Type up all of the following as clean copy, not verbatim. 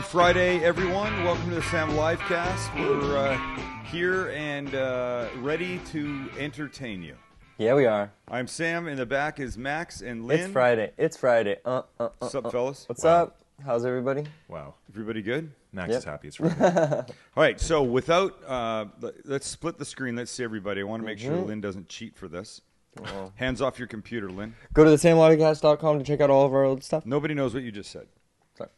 Happy Friday, everyone. Welcome to the Sam Livecast. We're here and ready to entertain you. Yeah, we are. I'm Sam. In the back is Max and Lynn. It's Friday. It's Friday. What's up, fellas? What's up? How's everybody? Wow. Everybody good? Max is happy it's Friday. All right, so without, let's split the screen. Let's see everybody. I want to make sure Lynn doesn't cheat for this. Oh. Hands off your computer, Lynn. Go to thesamlivecast.com to check out all of our old stuff. Nobody knows what you just said. Sorry.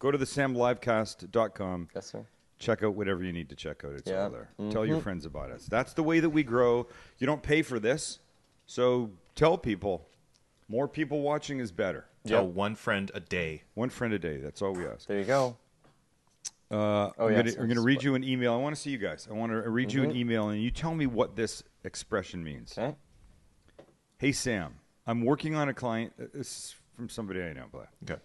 Go to thesamlivecast.com. Yes, sir. Check out whatever you need to check out. It's all there. Mm-hmm. Tell your friends about us. That's the way that we grow. You don't pay for this, so tell people. More people watching is better. Tell one friend a day. One friend a day. That's all we ask. There you go. I'm going to read you an email. I want to see you guys. I want to read you an email, and you tell me what this expression means. Okay. Hey, Sam, I'm working on a client. This is from somebody I know. Okay.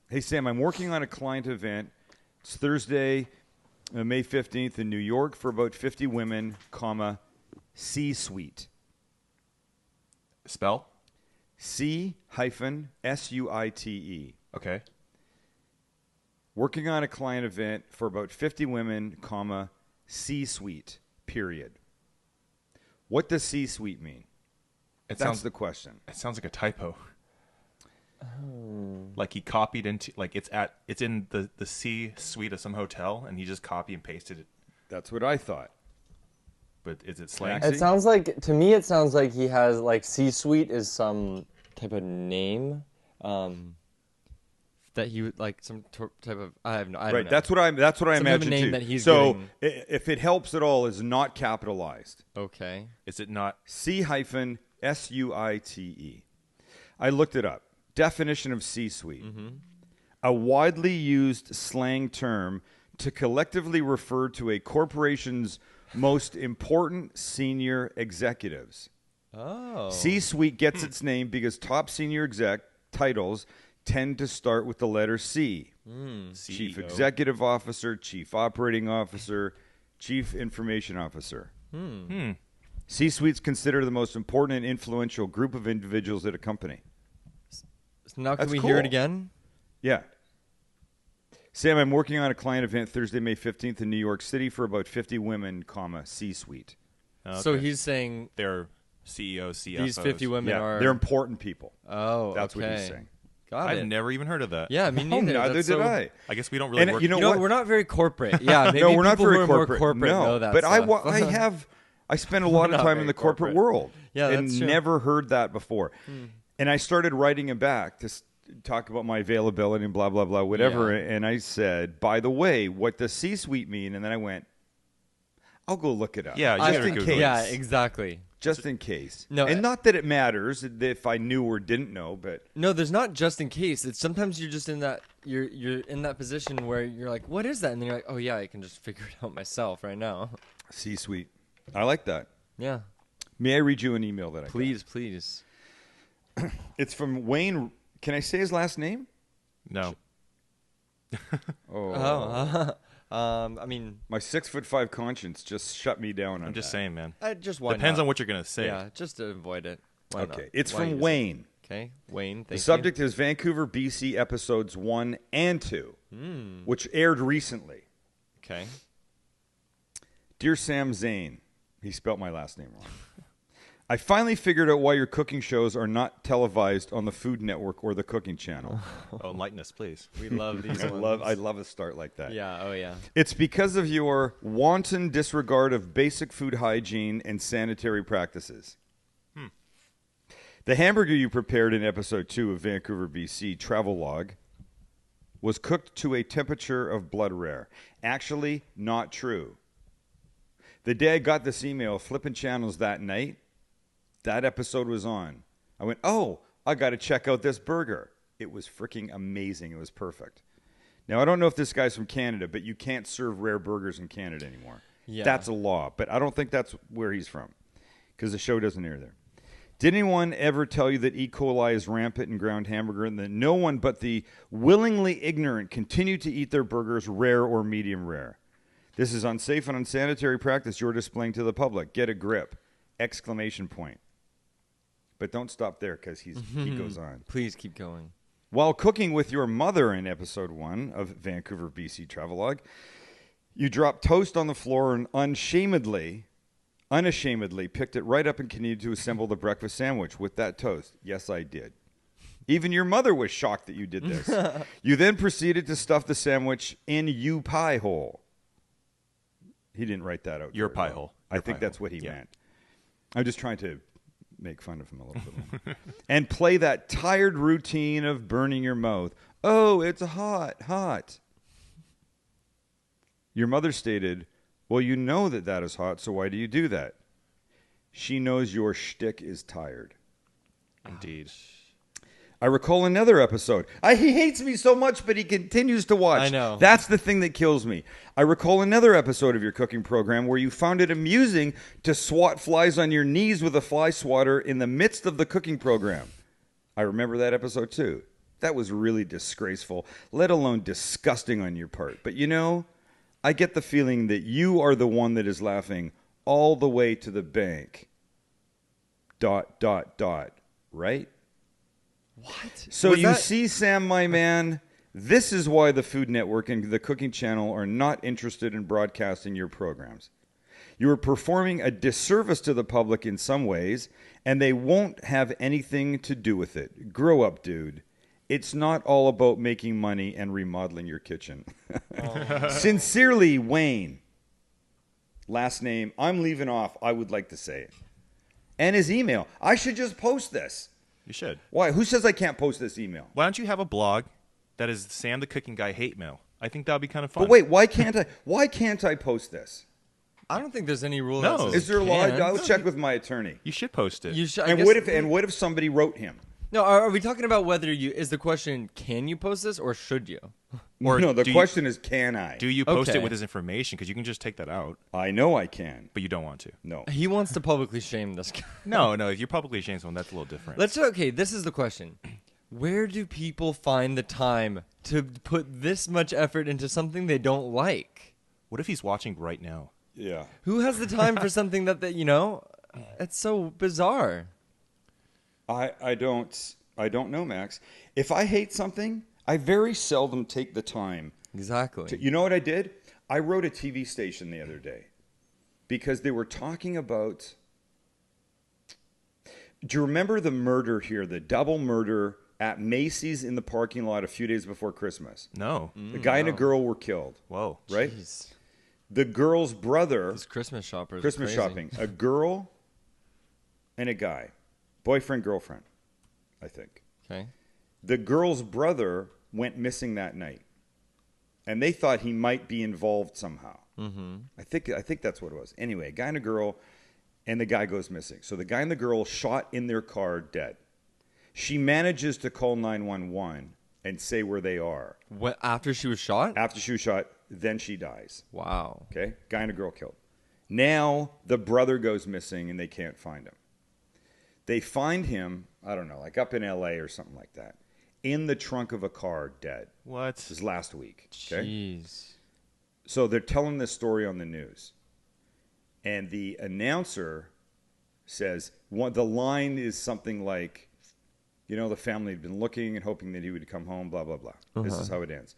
Hey, Sam, I'm working on a client event. It's Thursday, May 15th in New York for about 50 women, comma, C-suite. Spell? C-suite. Okay. Working on a client event for about 50 women, comma, C-suite, period. What does C-suite mean? That's the question. It sounds like a typo. Like he copied into, like it's in the C suite of some hotel, and he just copy and pasted it. That's what I thought. But is it slang? It sounds like, to me, it sounds like he has, like, C-suite is some type of name. That he would, like, some type of, I don't know. That's what I imagine name too. that he's so giving. if it helps at all, is not capitalized. Okay. Is it not? C-suite. I looked it up. Definition of C-suite. A widely used slang term to collectively refer to a corporation's most important senior executives. Oh. C-suite gets its name because top senior exec titles tend to start with the letter C. Chief CEO. Executive Officer, Chief Operating Officer, Chief Information Officer. C-suite's considered the most important and influential group of individuals at a company. So now can That's we cool. hear it again? Yeah. Sam, I'm working on a client event Thursday, May 15th in New York City for about 50 women, comma, C-suite. Okay. So he's saying They're CEOs, CFOs. these 50 women are... They're important people. Oh, That's okay. what he's saying. Got it. I've never even heard of that. Yeah, me neither. Neither That's did so... I. I guess we don't really And work. you know You know, what? we're not very corporate. Yeah, maybe No, we're not people very who are corporate. more corporate no, know that but stuff. I spent a lot of Not time in very the corporate corporate. world. Yeah, and that's true. never heard that before. And I started writing him back to talk about my availability and blah, blah, blah, whatever. Yeah. And I said, by the way, what does C-suite mean? And then I went, I'll go look it up. Yeah, you just gotta in Google case. it. Yeah, exactly. Just in case. No, and not that it matters if I knew or didn't know, but No, there's not just in case. It's sometimes you're just in that you're in that position where you're like, what is that? And then you're like, oh yeah, I can just figure it out myself right now. C-suite. I like that. Yeah. May I read you an email that I got? Please. It's from Wayne. Can I say his last name? No. I mean, My 6'5" conscience just shut me down on I'm just that. saying, man. I just why Depends not? on what you're gonna say. Yeah, just to avoid it. Why Okay, not? it's Why from use it? Wayne. Okay, Wayne. Thank The you. subject is Vancouver, BC episodes 1 and 2, which aired recently. Okay. Dear Sam Zane, he spelt my last name wrong. I finally figured out why your cooking shows are not televised on the Food Network or the Cooking Channel. Oh, enlighten us, please. We love these I ones. love a start like that. Yeah. Oh yeah. It's because of your wanton disregard of basic food hygiene and sanitary practices. The hamburger you prepared in episode 2 of Vancouver, BC Travelogue was cooked to a temperature of blood rare. Actually, not true. The day I got this email, flipping channels that night, that episode was on. I went, oh, I got to check out this burger. It was freaking amazing. It was perfect. Now, I don't know if this guy's from Canada, but you can't serve rare burgers in Canada anymore. Yeah. That's a law, but I don't think that's where he's from because the show doesn't air there. Did anyone ever tell you that E. coli is rampant in ground hamburger and that no one but the willingly ignorant continue to eat their burgers rare or medium rare? This is unsafe and unsanitary practice you're displaying to the public. Get a grip! Exclamation point. But don't stop there because he goes on. Please keep going. While cooking with your mother in episode 1 of Vancouver, BC Travelogue, you dropped toast on the floor and unashamedly picked it right up and continued to assemble the breakfast sandwich with that toast. Yes, I did. Even your mother was shocked that you did this. You then proceeded to stuff the sandwich in you pie hole. He didn't write that out. Your pie hole. I think that's what he meant. I'm just trying to make fun of him a little bit more. And play that tired routine of burning your mouth. Oh, it's hot. Your mother stated, well, you know that is hot, so why do you do that? She knows your shtick is tired. Indeed. I recall another episode. He hates me so much, but he continues to watch. I know. That's the thing that kills me. I recall another episode of your cooking program where you found it amusing to swat flies on your knees with a fly swatter in the midst of the cooking program. I remember that episode too. That was really disgraceful, let alone disgusting on your part. But you know, I get the feeling that you are the one that is laughing all the way to the bank. ... Right? What? So you see, Sam, my man, this is why the Food Network and the Cooking Channel are not interested in broadcasting your programs. You are performing a disservice to the public in some ways, and they won't have anything to do with it. Grow up, dude. It's not all about making money and remodeling your kitchen. Sincerely, Wayne. Last name, I'm leaving off. I would like to say it. And his email. I should just post this. You should. Why? Who says I can't post this email? Why don't you have a blog that is Sam the Cooking Guy hate mail? I think that would be kind of fun. But wait, why can't I? Why can't I post this? I don't think there's any rule. No. That says Is there a you law? can. I'll check with my attorney. You should post it. You should. And what if somebody wrote him? No, are we talking about whether you? Is the question can you post this or should you? Or no, the do question is can I? Do you post Okay. it with his information? Because you can just take that out, I know I can. but you don't want to. No. He wants to publicly shame this guy. No, if you publicly shame someone, that's a little different. Okay, this is the question. Where do people find the time to put this much effort into something they don't like? What if he's watching right now? Yeah. Who has the time for something that it's so bizarre. I don't know, Max. If I hate something, I very seldom take the time. Exactly. You know what I did? I wrote a TV station the other day because they were talking about. Do you remember the murder here, the double murder at Macy's in the parking lot a few days before Christmas? No. The guy and a girl were killed. Whoa. Right? Jeez. The girl's brother. These Christmas shoppers. are Christmas crazy. shopping. A girl and a guy. Boyfriend, girlfriend, I think. Okay. The girl's brother went missing that night. And they thought he might be involved somehow. Mm-hmm. I think that's what it was. Anyway, a guy and a girl, and the guy goes missing. So the guy and the girl shot in their car dead. She manages to call 911 and say where they are. What, after she was shot? After she was shot, then she dies. Wow. Okay? Guy and a girl killed. Now the brother goes missing and they can't find him. They find him, I don't know, like up in LA or something like that, in the trunk of a car, dead. What? This is last week. Okay? Jeez. So they're telling this story on the news. And the announcer says, the line is something like, the family had been looking and hoping that he would come home, blah, blah, blah. This is how it ends.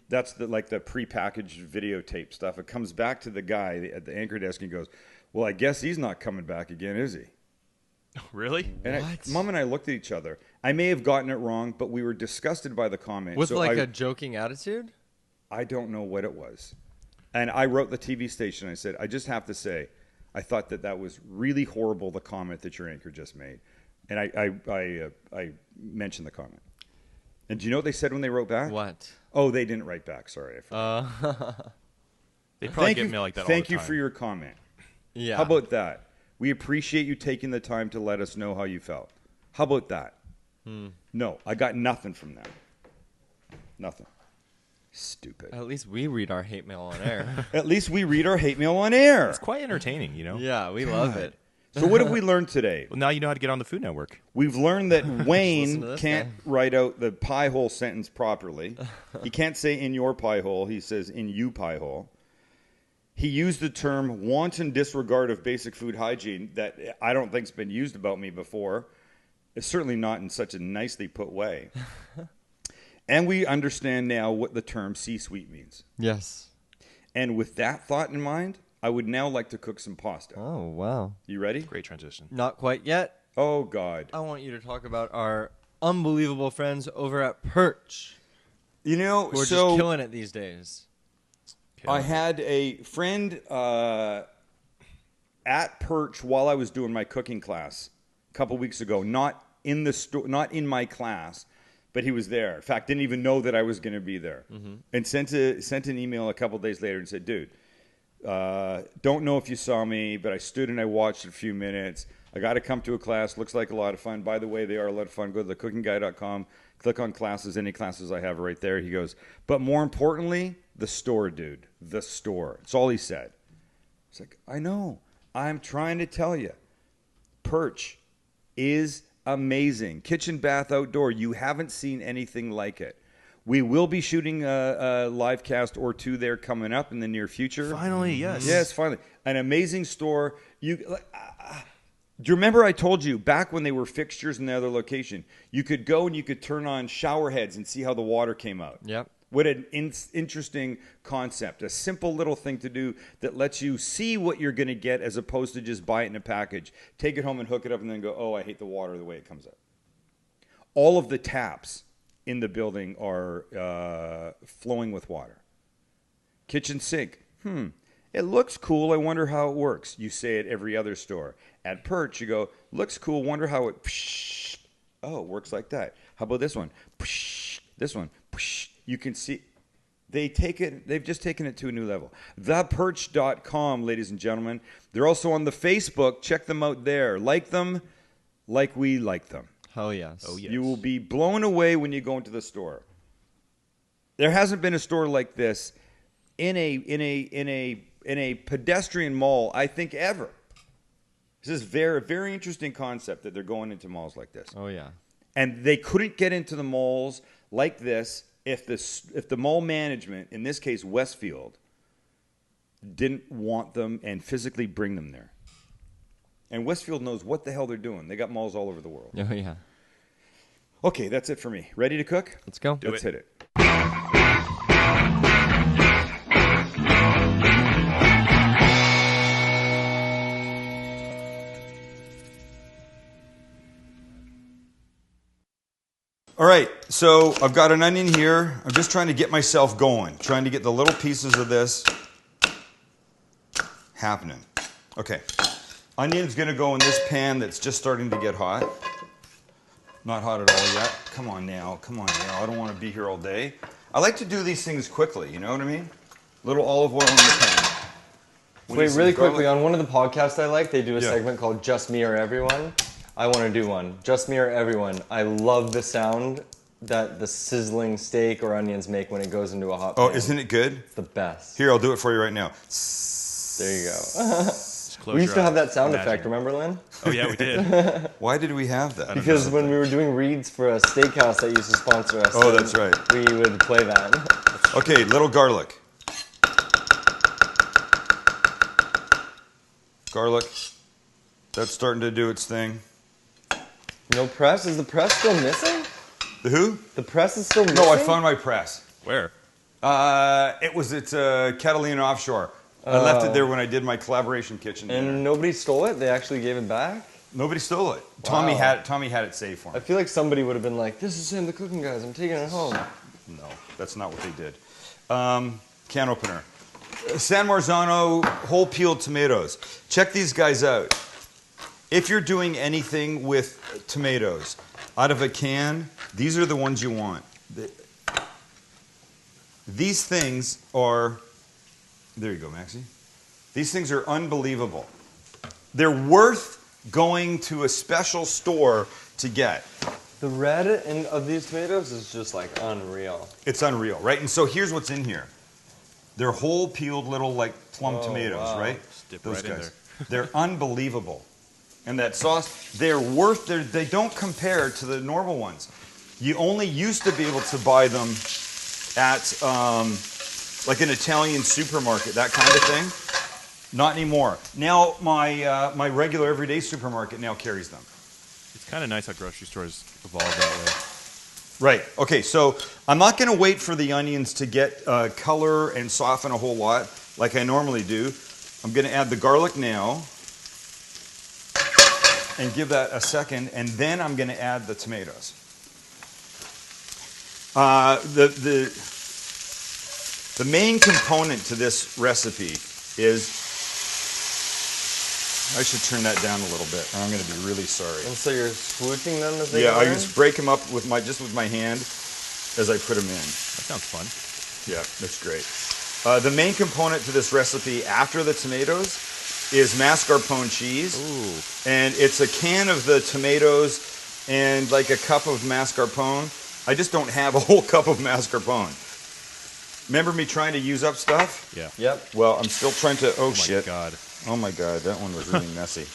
That's the prepackaged videotape stuff. It comes back to the guy at the anchor desk and goes, well, I guess he's not coming back again, is he? Really? And What? Mom and I looked at each other. I may have gotten it wrong, but we were disgusted by the comment. With So a joking attitude? I don't know what it was. And I wrote the TV station. I said, I just have to say, I thought that was really horrible, the comment that your anchor just made. And I mentioned the comment. And do you know what they said when they wrote back? What? Oh, they didn't write back. Sorry. I forgot. They probably get mail like that all the time. Thank you for your comment. Yeah. How about that? We appreciate you taking the time to let us know how you felt. How about that? No, I got nothing from them. Nothing. Stupid. At least we read our hate mail on air. At least we read our hate mail on air. It's quite entertaining, Yeah, we love it. So what have we learned today? Well, now you know how to get on the Food Network. We've learned that Listen to Wayne this can't write out the pie hole sentence properly. He can't say in your pie hole. He says in you pie hole. He used the term wanton disregard of basic food hygiene that I don't think's been used about me before. It's certainly not in such a nicely put way. And we understand now what the term C-suite means. Yes. And with that thought in mind, I would now like to cook some pasta. Oh, wow. You ready? Great transition. Not quite yet. Oh, God. I want you to talk about our unbelievable friends over at Perch. You know, Who are so just killing it these days. I had a friend at Perch while I was doing my cooking class a couple weeks ago. Not in the not in my class, but he was there. In fact, didn't even know that I was going to be there. And sent an email a couple days later and said, "Dude, don't know if you saw me, but I stood and I watched a few minutes. I got to come to a class. Looks like a lot of fun. By the way, they are a lot of fun. Go to thecookingguy.com, click on classes. Any classes I have are right there." He goes, "But more importantly, the store, dude. The store." That's all he said. It's like, I know. I'm trying to tell you. Perch is amazing. Kitchen, bath, outdoor. You haven't seen anything like it. We will be shooting a live cast or two there coming up in the near future. Finally, yes. Yes, finally. An amazing store. Do you remember I told you back when they were fixtures in the other location, you could go and you could turn on shower heads and see how the water came out. Yep. What an interesting concept. A simple little thing to do that lets you see what you're going to get as opposed to just buy it in a package. Take it home and hook it up and then go, oh, I hate the water the way it comes out. All of the taps in the building are flowing with water. Kitchen sink. It looks cool. I wonder how it works. You say it every other store. At Perch, you go, looks cool. Wonder how it. Psh, oh, it works like that. How about this one? Psh, this one. Psh. You can see. They've just taken it to a new level. Theperch.com, ladies and gentlemen. They're also on the Facebook. Check them out there. Like them, like we like them. Hell yes. Oh, yes. You will be blown away when you go into the store. There hasn't been a store like this in a pedestrian mall, I think, ever. This is very, very interesting concept that they're going into malls like this. Oh, yeah. And they couldn't get into the malls like this if the mall management, in this case Westfield, didn't want them and physically bring them there. And Westfield knows what the hell they're doing. They got malls all over the world. Oh, yeah. Okay, that's it for me. Ready to cook? Let's go. Let's hit it. All right, so I've got an onion here. I'm just trying to get myself going, trying to get the little pieces of this happening. Okay, onion's going to go in this pan that's just starting to get hot. Not hot at all yet. Come on now. I don't want to be here all day. I like to do these things quickly, you know what I mean? Little olive oil in the pan. Wait, really quickly, on one of the podcasts I like, they do a Yeah. segment called Just Me or Everyone. I want to do one. Just Me or Everyone. I love the sound that the sizzling steak or onions make when it goes into a hot pan. Oh, isn't it good? It's the best. Here, I'll do it for you right now. There you go. Just close We used your to have eyes. that sound Imagine. effect, remember, Lynn? Oh, yeah, we did. Why did we have that? Because when we were doing reads for a steakhouse that used to sponsor us, Oh, that's right. we would play that. Okay, little garlic. Garlic. That's starting to do its thing. No press? Is the press still missing? The who? The press is still missing? No, I found my press. Where? It's Catalina Offshore. I left it there when I did my collaboration kitchen dinner. And nobody stole it? They actually gave it back? Nobody stole it. Wow. Tommy had it saved for I me. feel like somebody would have been like, this is Sam the Cooking Guys, I'm taking it home. No, that's not what they did. Can opener. San Marzano whole peeled tomatoes. Check these guys out. If you're doing anything with tomatoes out of a can, these are the ones you want. These things are, there you go, Maxie. These things are unbelievable. They're worth going to a special store to get. The red of these tomatoes is just like unreal. It's unreal, right? And so here's what's in here. They're whole peeled little like plum tomatoes, wow. right? Just dip Those right in guys. They're unbelievable. And that sauce, they don't compare to the normal ones. You only used to be able to buy them at like an Italian supermarket, that kind of thing. Not anymore. Now my regular everyday supermarket now carries them. It's kind of nice how grocery stores evolve that way. Right. Okay, so I'm not going to wait for the onions to get color and soften a whole lot like I normally do. I'm going to add the garlic now and give that a second, and then I'm going to add the tomatoes. The main component to this recipe is, I should turn that down a little bit, or I'm going to be really sorry. And so you're swooshing them as they Yeah, go I in? just break them up with my hand as I put them in. That sounds fun. Yeah, that's great. The main component to this recipe after the tomatoes is mascarpone cheese. Ooh. And it's a can of the tomatoes and like a cup of mascarpone. I just don't have a whole cup of mascarpone. Remember me trying to use up stuff? Yeah. Yep. Well, I'm still trying to, oh My shit. God. Oh my God, that one was really messy.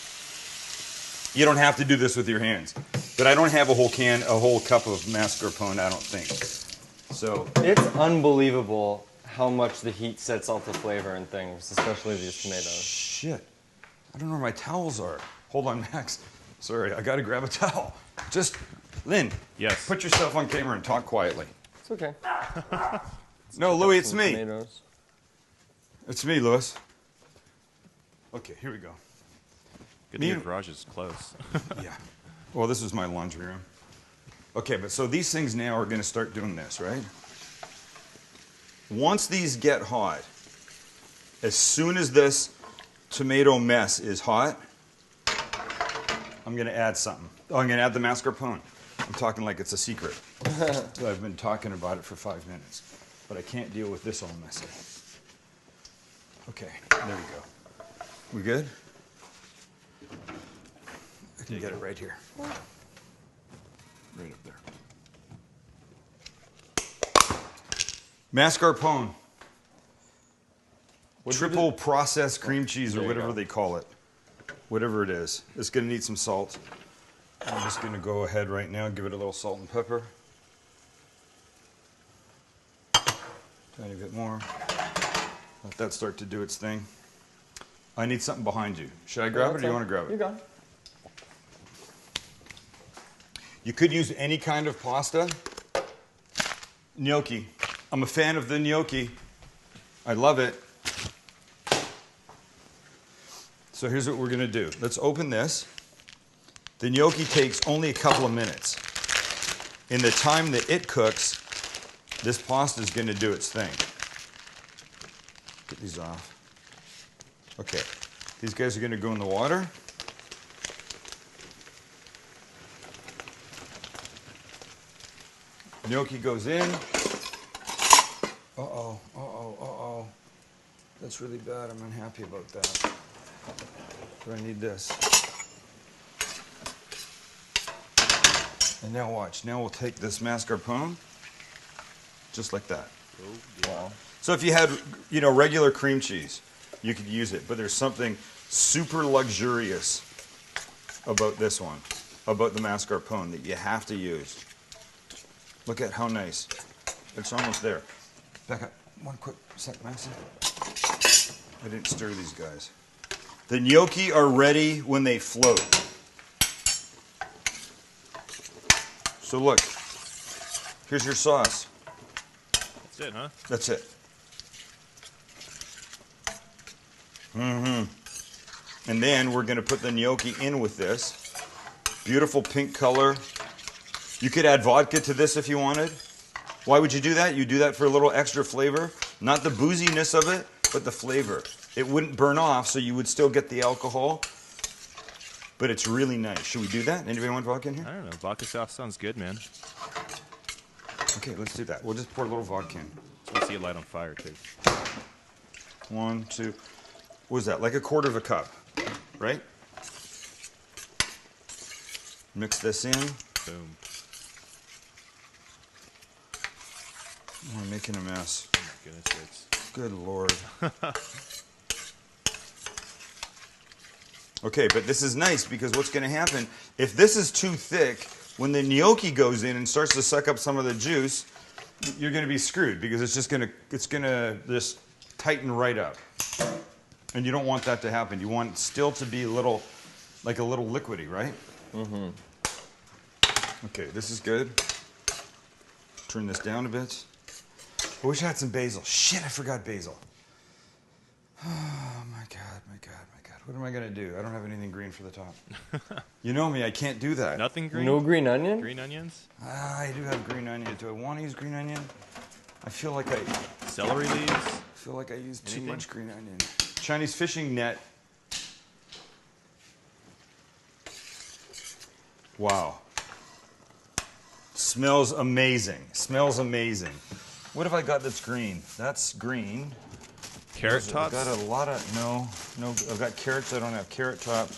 You don't have to do this with your hands. But I don't have a whole cup of mascarpone, I don't think. So, It's unbelievable how much the heat sets off the flavor and things, especially these tomatoes. shit. I don't know where my towels are. Hold on, Max. Sorry, I gotta grab a towel. Just, Lynn. Yes. Put yourself on camera and talk quietly. It's okay. No, Louis, it's Some me. Tomatoes. It's me, Louis. Okay, here we go. Good thing your garage is close. Yeah. Well, this is my laundry room. Okay, but so these things now are gonna start doing this, right? Once these get hot, as soon as this tomato mess is hot, I'm gonna add something. Oh, I'm gonna add the mascarpone. I'm talking like it's a secret. So I've been talking about it for 5 minutes, but I can't deal with this all messy. Okay, there we go. We good? I can get it right here. Right up there. Mascarpone. Triple processed cream cheese, or There you whatever go. they call it. Whatever it is. It's going to need some salt. I'm just going to go ahead right now and give it a little salt and pepper. Tiny bit more. Let that start to do its thing. I need something behind you. Should I grab it, or do you want to grab You it? got it. You could use any kind of pasta. Gnocchi. I'm a fan of the gnocchi. I love it. So here's what we're going to do. Let's open this. The gnocchi takes only a couple of minutes. In the time that it cooks, this pasta is going to do its thing. Get these off. Okay. These guys are going to go in the water. Gnocchi goes in. Uh-oh, uh-oh, uh-oh. That's really bad. I'm unhappy about that. Do I need this? And now watch. Now we'll take this mascarpone, just like that. Wow. So if you had, regular cream cheese, you could use it. But there's something super luxurious about this one, about the mascarpone, that you have to use. Look at how nice. It's almost there. Back up. One quick sec, Maxie. I didn't stir these guys. The gnocchi are ready when they float. So look, here's your sauce. That's it, huh? That's it. Mm-hmm. And then we're going to put the gnocchi in with this. Beautiful pink color. You could add vodka to this if you wanted. Why would you do that? You do that for a little extra flavor. Not the booziness of it, but the flavor. It wouldn't burn off, so you would still get the alcohol. But it's really nice. Should we do that? Anybody want vodka in here? I don't know. Vodka sauce sounds good, man. Okay, let's do that. We'll just pour a little vodka in. Just want to see it light on fire, too. 1, 2. What is that? Like a quarter of a cup, right? Mix this in. Boom. Oh, I'm making a mess. Oh, my goodness sakes. Good Lord. Okay, but this is nice because what's going to happen, if this is too thick, when the gnocchi goes in and starts to suck up some of the juice, you're going to be screwed because it's going to just tighten right up. And you don't want that to happen. You want it still to be like a little liquidy, right? Mm-hmm. Okay, this is good. Turn this down a bit. I wish I had some basil. Shit, I forgot basil. Oh my god, my god, my god. What am I gonna do? I don't have anything green for the top. You know me, I can't do that. Nothing green? No green onion? Green onions? I do have green onion. Do I want to use green onion? I feel like Celery leaves? I use too Anything? much green onion. Chinese fishing net. Wow. Smells amazing. Smells amazing. What have I got that's green? That's green. Carrot I've tops? got a lot of, no, I've got carrots. I don't have carrot top.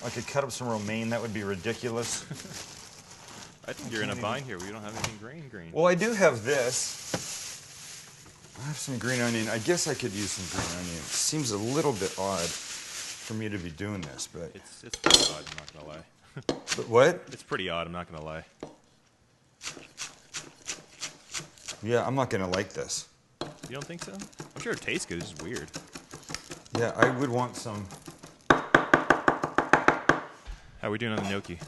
I could cut up some romaine. That would be ridiculous. I think you're in a bind here. We don't have anything green. Well, I do have this. I have some green onion. I guess I could use some green onion. It seems a little bit odd for me to be doing this, but... It's pretty odd, I'm not going to lie. But what? It's pretty odd, I'm not going to lie. Yeah, I'm not going to like this. You don't think so? I'm sure it tastes good, it's just weird. Yeah, I would want some... How are we doing on the gnocchi?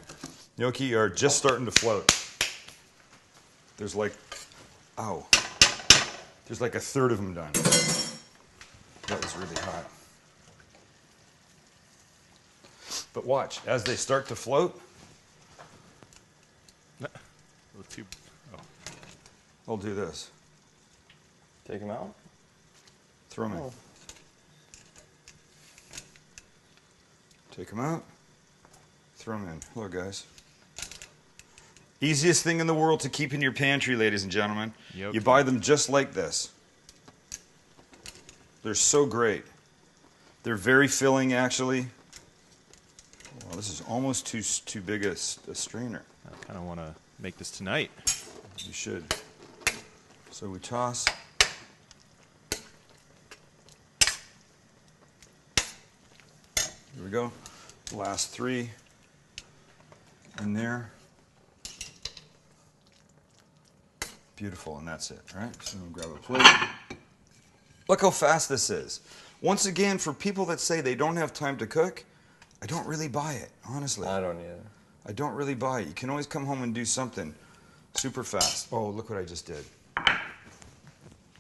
Gnocchi are just starting to float. There's like... Ow. There's like a third of them done. That was really hot. But watch, as they start to float, I'll do this. Take them out? Throw them in. Oh. Take them out. Throw them in. Hello, guys. Easiest thing in the world to keep in your pantry, ladies and gentlemen. Yep. You buy them just like this. They're so great. They're very filling, actually. Well, this is almost too big a strainer. I kind of want to make this tonight. You should. So we toss. Here we go. Last three in there. Beautiful, and that's it, right? So we'll grab a plate. Look how fast this is. Once again, for people that say they don't have time to cook, I don't really buy it, honestly. I don't either. I don't really buy it. You can always come home and do something super fast. Oh, look what I just did.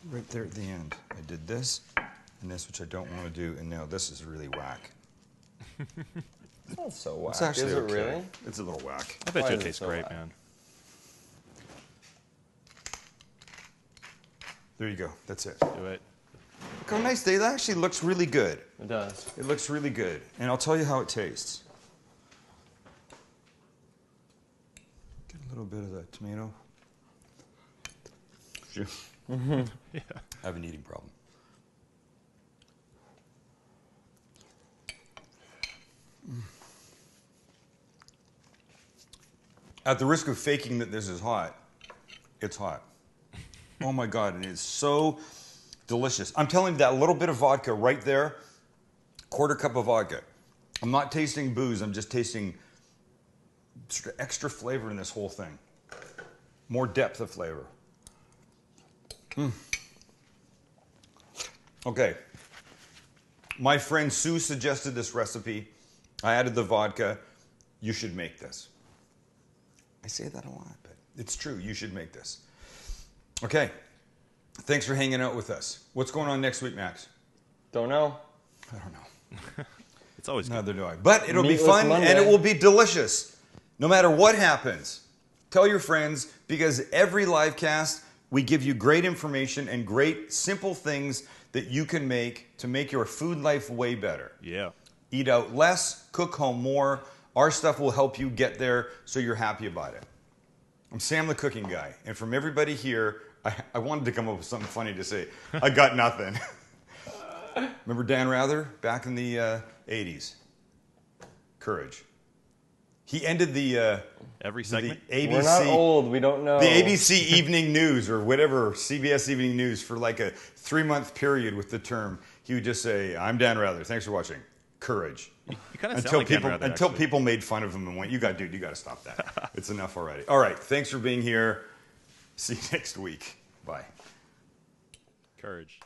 Right there at the end. I did this and this, which I don't want to do, and now this is really whack. It's not so whack. It's actually Is it okay. really? It's a little whack. I bet Why you is it it tastes so great, whack? man. There you go. That's it. Do it. Look how nice. That actually looks really good. It does. It looks really good. And I'll tell you how it tastes. Get a little bit of that tomato. Yeah. I have an eating problem. At the risk of faking that this is hot, it's hot. Oh my God, it is so delicious. I'm telling you, that little bit of vodka right there, quarter cup of vodka. I'm not tasting booze, I'm just tasting sort of extra flavor in this whole thing. More depth of flavor. Okay. My friend Sue suggested this recipe. I added the vodka. You should make this. I say that a lot, but it's true. You should make this. Okay. Thanks for hanging out with us. What's going on next week, Max? Don't know. I don't know. It's always good. Neither do I. But it'll be Meatless fun Monday. and it will be delicious. No matter what happens. Tell your friends, because every live cast, we give you great information and great simple things that you can make to make your food life way better. Yeah. Eat out less, cook home more. Our stuff will help you get there so you're happy about it. I'm Sam the Cooking Guy, and from everybody here, I wanted to come up with something funny to say. I got nothing. Remember Dan Rather back in the 80s? Courage. He ended the Every segment? ABC. We're not old. We don't know. The ABC Evening News or whatever, CBS Evening News for like a 3-month period with the term. He would just say, "I'm Dan Rather. Thanks for watching. Courage." You kind of sound Until like people Dan Rather, until actually. people made fun of him and went, "You got to stop that. It's enough already." All right. Thanks for being here. See you next week. Bye. Courage.